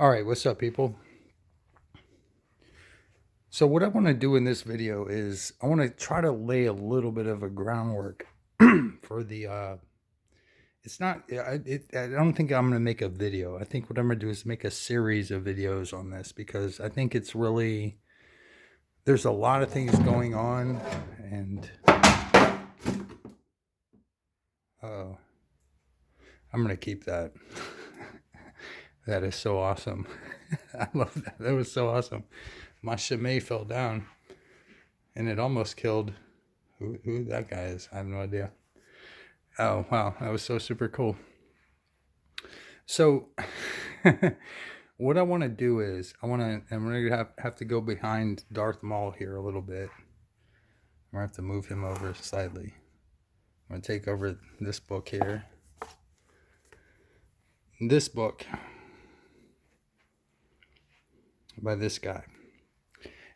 All right, what's up, people? So, what I want to do in this video is I want to try to lay a little bit of a groundwork for the. It's not. I don't think I'm going to make a video. I think what I'm going to do is make a series of videos on this because I think it's really. There's a lot of things going on, and uh, I'm going to keep that. That is so awesome. I love that. That was so awesome. My Chimay fell down, and it almost killed who that guy is. I have no idea. Oh wow, that was so super cool. So, what I want to do is I'm gonna have to go behind Darth Maul here a little bit. I'm gonna have to move him over slightly. I'm gonna take over this book here. This book by this guy.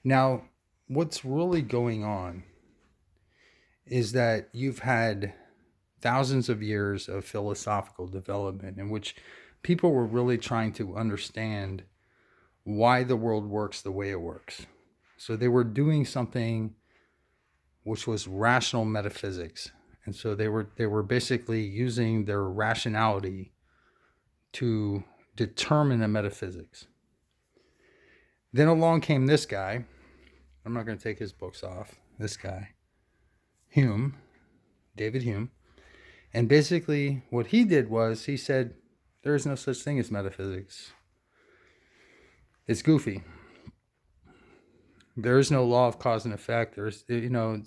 Now, what's really going on is that you've had thousands of years of philosophical development in which people were really trying to understand why the world works the way it works. So they were doing something which was rational metaphysics. And so they were basically using their rationality to determine the metaphysics. Then along came this guy. I'm not going to take his books off. This guy, Hume, David Hume. And basically what he did was he said, there is no such thing as metaphysics. It's goofy. There is no law of cause and effect. There's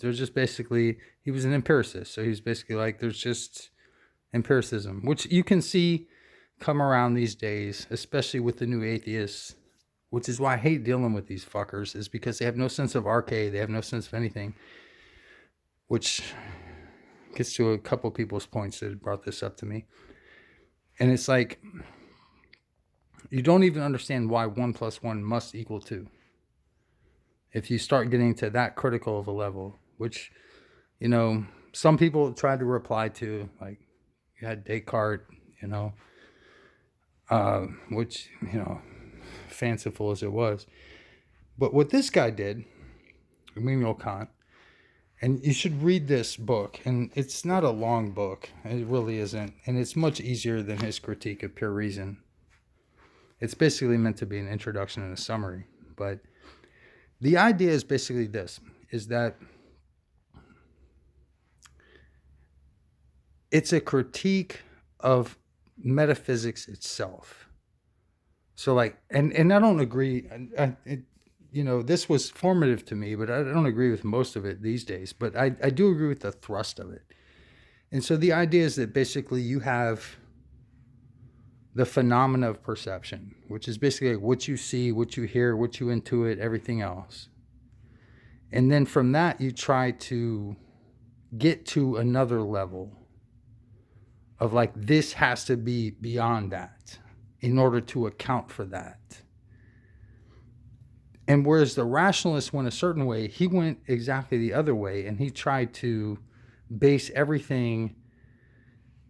just basically, he was an empiricist. So he's basically like, there's just empiricism, which you can see come around these days, especially with the new atheists, which is why I hate dealing with these fuckers, is because they have no sense of arcade. They have no sense of anything, which gets to a couple people's points that brought this up to me. And it's like, you don't even understand why 1 plus 1 must equal 2. If you start getting to that critical of a level, which, some people tried to reply to, like, you had Descartes, which, fanciful as it was. But what this guy did, Immanuel Kant, and you should read this book, and it's not a long book, it really isn't, and it's much easier than his critique of pure reason. It's basically meant to be an introduction and a summary, but the idea is basically this, is that it's a critique of metaphysics itself. So like, and I don't agree, this was formative to me, but I don't agree with most of it these days, but I do agree with the thrust of it. And so the idea is that basically you have the phenomena of perception, which is basically like what you see, what you hear, what you intuit, everything else. And then from that, you try to get to another level of like, this has to be beyond that in order to account for that. And whereas the rationalist went a certain way, he went exactly the other way, and he tried to base everything.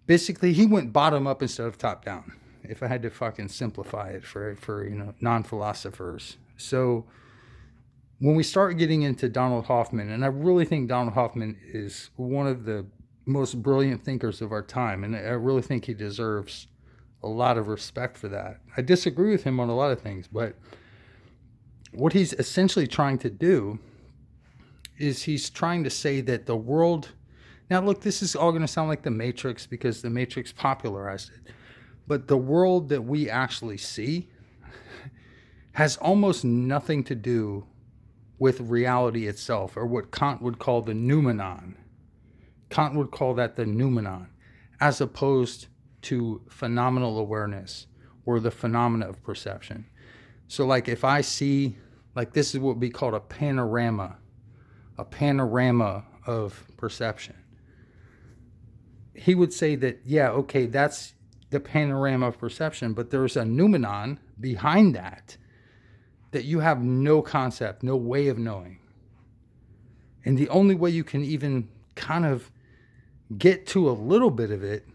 Basically, he went bottom up instead of top down, if I had to fucking simplify it for non-philosophers. So when we start getting into Donald Hoffman, and I really think Donald Hoffman is one of the most brilliant thinkers of our time, and I really think he deserves a lot of respect for that. I disagree with him on a lot of things, but what he's essentially trying to do is he's trying to say that the world, now look, this is all going to sound like the Matrix because the Matrix popularized it, but the world that we actually see has almost nothing to do with reality itself, or what Kant would call the noumenon. Kant would call that the noumenon, as opposed to phenomenal awareness or the phenomena of perception. So like if I see, like this is what would be called a panorama of perception. He would say that, yeah, okay, that's the panorama of perception, but there's a noumenon behind that you have no concept, no way of knowing. And the only way you can even kind of get to a little bit of it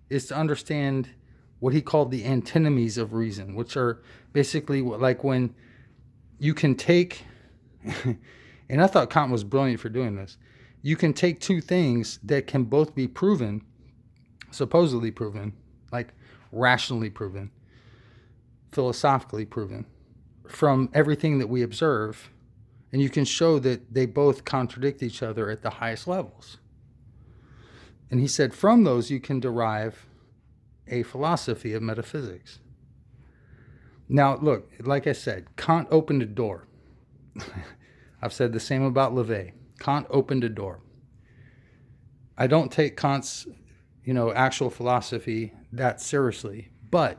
is to understand what he called the antinomies of reason, which are basically like when you can take, and I thought Kant was brilliant for doing this, you can take two things that can both be proven, supposedly proven, like rationally proven, philosophically proven, from everything that we observe, and you can show that they both contradict each other at the highest levels. And he said from those you can derive a philosophy of metaphysics. Now, look, like I said, Kant opened a door. I've said the same about LaVey. Kant opened a door. I don't take Kant's, actual philosophy that seriously, but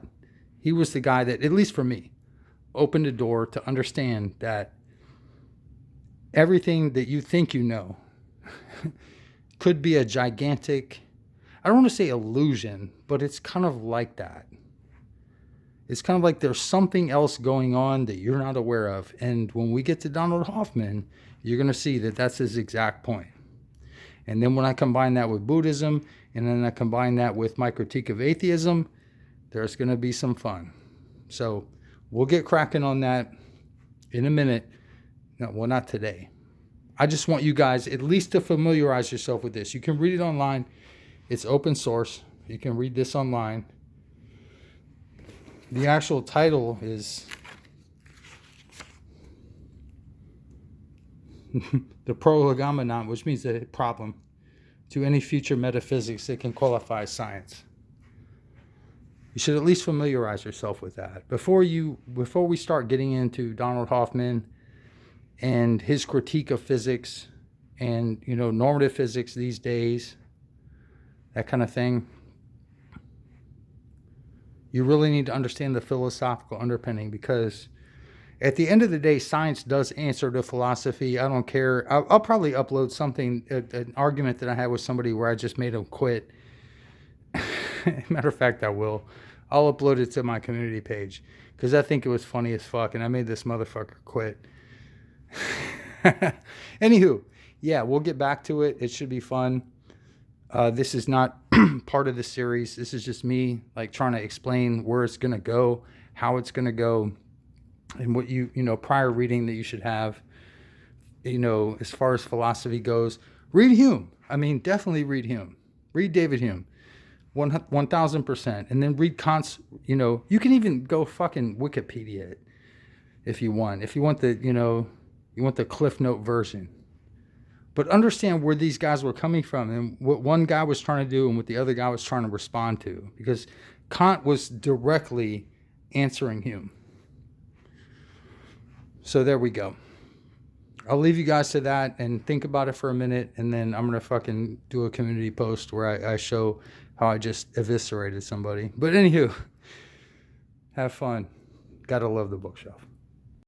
he was the guy that, at least for me, opened a door to understand that everything that you think you know could be a gigantic, I don't want to say illusion, but it's kind of like that. It's kind of like there's something else going on that you're not aware of. And when we get to Donald Hoffman, you're going to see that that's his exact point. And then when I combine that with Buddhism, and then I combine that with my critique of atheism, there's going to be some fun. So we'll get cracking on that in a minute. No, well, not today. I just want you guys at least to familiarize yourself with this. You can read it online. It's open source. You can read this online. The actual title is the Prolegomena, which means a problem to any future metaphysics that can qualify as science. You should at least familiarize yourself with that. Before we start getting into Donald Hoffman and his critique of physics and, normative physics these days, that kind of thing, you really need to understand the philosophical underpinning, because at the end of the day, science does answer to philosophy. I don't care. I'll probably upload something, an argument that I had with somebody where I just made them quit. Matter of fact, I will. I'll upload it to my community page because I think it was funny as fuck, and I made this motherfucker quit. Anywho, yeah, we'll get back to it. It should be fun. This is not part of the series. This is just me trying to explain where it's going to go, how it's going to go, and what prior reading that you should have, as far as philosophy goes. Read Hume. I mean, definitely read Hume. Read David Hume. 1000%. And then read Kant's, you can even go fucking Wikipedia it if you want. If you want the, you want the Cliff Note version. But understand where these guys were coming from and what one guy was trying to do and what the other guy was trying to respond to. Because Kant was directly answering Hume. So there we go. I'll leave you guys to that and think about it for a minute, and then I'm going to fucking do a community post where I show how I just eviscerated somebody. But anywho, have fun. Gotta love the bookshelf.